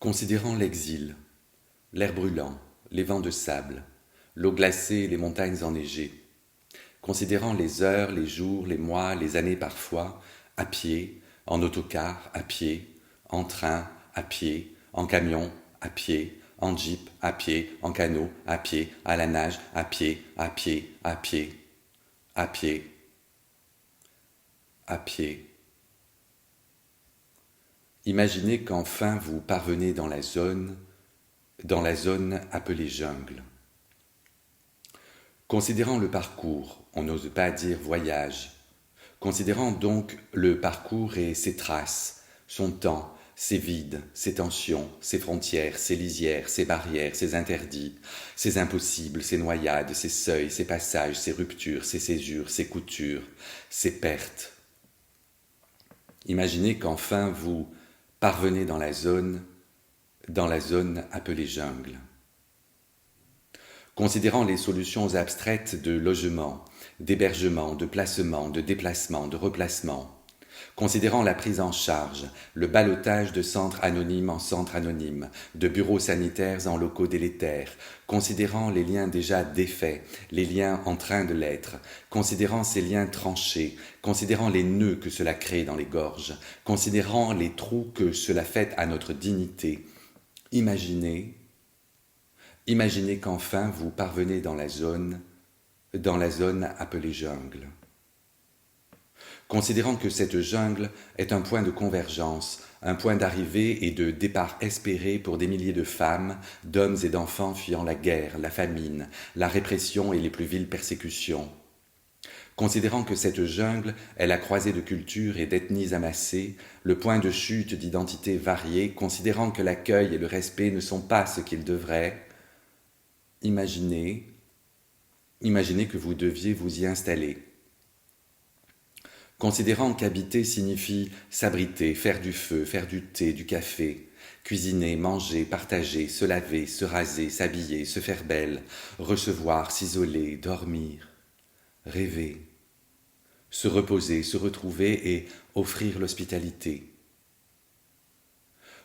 Considérant l'exil, l'air brûlant, les vents de sable, l'eau glacée, les montagnes enneigées, considérant les heures, les jours, les mois, les années parfois, à pied, en autocar, à pied, en train, à pied, en camion, à pied, en jeep, à pied, en canot, à pied, à la nage, à pied, à pied, à pied, à pied, à pied. Imaginez qu'enfin vous parvenez dans la zone appelée jungle. Considérant le parcours, on n'ose pas dire voyage, considérant donc le parcours et ses traces, son temps, ses vides, ses tensions, ses frontières, ses lisières, ses barrières, ses interdits, ses impossibles, ses noyades, ses seuils, ses passages, ses ruptures, ses césures, ses coutures, ses pertes. Imaginez qu'enfin vous parvenez dans la zone appelée jungle. Considérant les solutions abstraites de logement, d'hébergement, de placement, de déplacement, de replacement, considérant la prise en charge, le ballottage de centres anonymes en centres anonymes, de bureaux sanitaires en locaux délétères, considérant les liens déjà défaits, les liens en train de l'être, considérant ces liens tranchés, considérant les nœuds que cela crée dans les gorges, considérant les trous que cela fait à notre dignité, imaginez qu'enfin vous parvenez dans la zone appelée jungle. Considérant que cette jungle est un point de convergence, un point d'arrivée et de départ espéré pour des milliers de femmes, d'hommes et d'enfants fuyant la guerre, la famine, la répression et les plus viles persécutions. Considérant que cette jungle est la croisée de cultures et d'ethnies amassées, le point de chute d'identités variées, considérant que l'accueil et le respect ne sont pas ce qu'ils devraient, imaginez que vous deviez vous y installer. Considérant qu'habiter signifie s'abriter, faire du feu, faire du thé, du café, cuisiner, manger, partager, se laver, se raser, s'habiller, se faire belle, recevoir, s'isoler, dormir, rêver, se reposer, se retrouver et offrir l'hospitalité.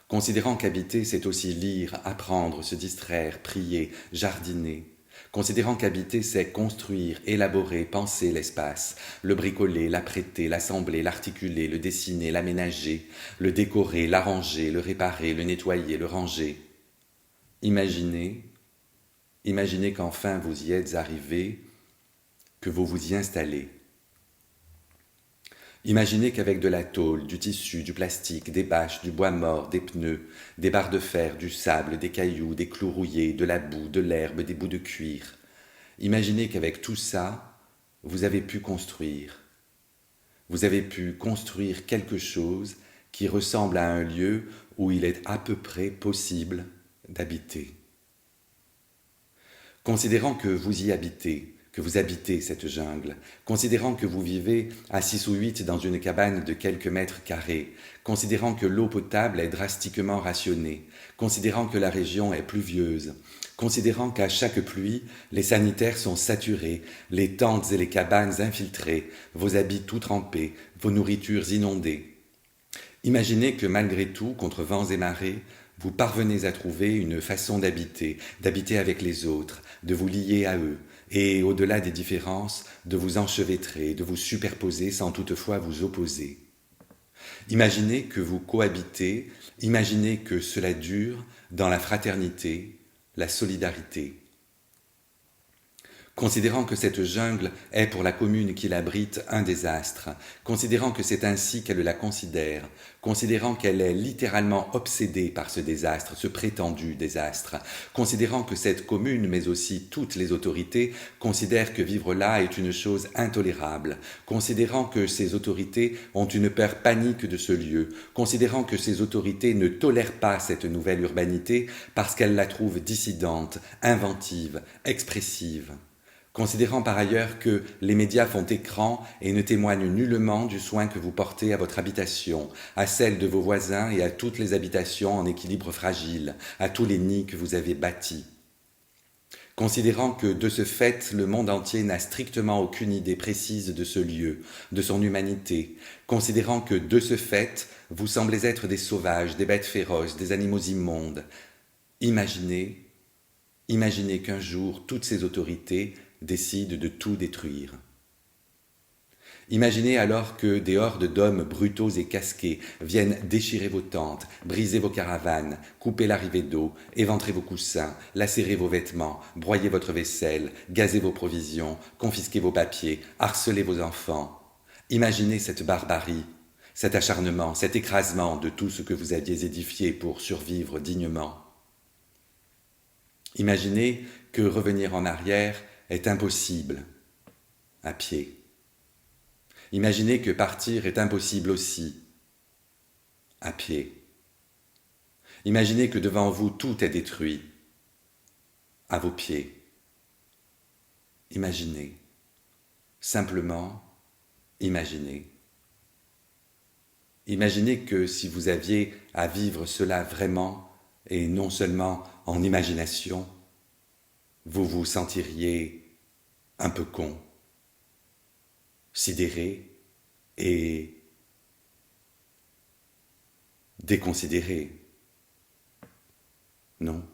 Considérant qu'habiter, c'est aussi lire, apprendre, se distraire, prier, jardiner. Considérant qu'habiter, c'est construire, élaborer, penser l'espace, le bricoler, l'apprêter, l'assembler, l'articuler, le dessiner, l'aménager, le décorer, l'arranger, le réparer, le nettoyer, le ranger. Imaginez qu'enfin vous y êtes arrivé, que vous vous y installez. Imaginez qu'avec de la tôle, du tissu, du plastique, des bâches, du bois mort, des pneus, des barres de fer, du sable, des cailloux, des clous rouillés, de la boue, de l'herbe, des bouts de cuir. Imaginez qu'avec tout ça, vous avez pu construire. Vous avez pu construire quelque chose qui ressemble à un lieu où il est à peu près possible d'habiter. Considérant que vous y habitez, que vous habitez cette jungle, considérant que vous vivez à 6 ou 8 dans une cabane de quelques mètres carrés, considérant que l'eau potable est drastiquement rationnée, considérant que la région est pluvieuse, considérant qu'à chaque pluie, les sanitaires sont saturés, les tentes et les cabanes infiltrées, vos habits tout trempés, vos nourritures inondées. Imaginez que malgré tout, contre vents et marées, vous parvenez à trouver une façon d'habiter avec les autres, de vous lier à eux, et au-delà des différences, de vous enchevêtrer, de vous superposer sans toutefois vous opposer. Imaginez que vous cohabitez, imaginez que cela dure dans la fraternité, la solidarité. Considérant que cette jungle est pour la commune qui l'abrite un désastre, considérant que c'est ainsi qu'elle la considère, considérant qu'elle est littéralement obsédée par ce désastre, ce prétendu désastre, considérant que cette commune, mais aussi toutes les autorités, considèrent que vivre là est une chose intolérable, considérant que ces autorités ont une peur panique de ce lieu, considérant que ces autorités ne tolèrent pas cette nouvelle urbanité parce qu'elles la trouvent dissidente, inventive, expressive. Considérant par ailleurs que les médias font écran et ne témoignent nullement du soin que vous portez à votre habitation, à celle de vos voisins et à toutes les habitations en équilibre fragile, à tous les nids que vous avez bâtis. considérant que de ce fait le monde entier n'a strictement aucune idée précise de ce lieu, de son humanité, considérant que de ce fait vous semblez être des sauvages, des bêtes féroces, des animaux immondes. Imaginez, imaginez qu'un jour toutes ces autorités décident de tout détruire. Imaginez alors que des hordes d'hommes brutaux et casqués viennent déchirer vos tentes, briser vos caravanes, couper l'arrivée d'eau, éventrer vos coussins, lacérer vos vêtements, broyer votre vaisselle, gazer vos provisions, confisquer vos papiers, harceler vos enfants. Imaginez cette barbarie, cet acharnement, cet écrasement de tout ce que vous aviez édifié pour survivre dignement. Imaginez que revenir en arrière est impossible, à pied. Imaginez que partir est impossible aussi, à pied. Imaginez que devant vous tout est détruit, à vos pieds. Imaginez, simplement imaginez. Imaginez que si vous aviez à vivre cela vraiment, et non seulement en imagination, vous vous sentiriez un peu con, sidéré et déconsidéré. Non ?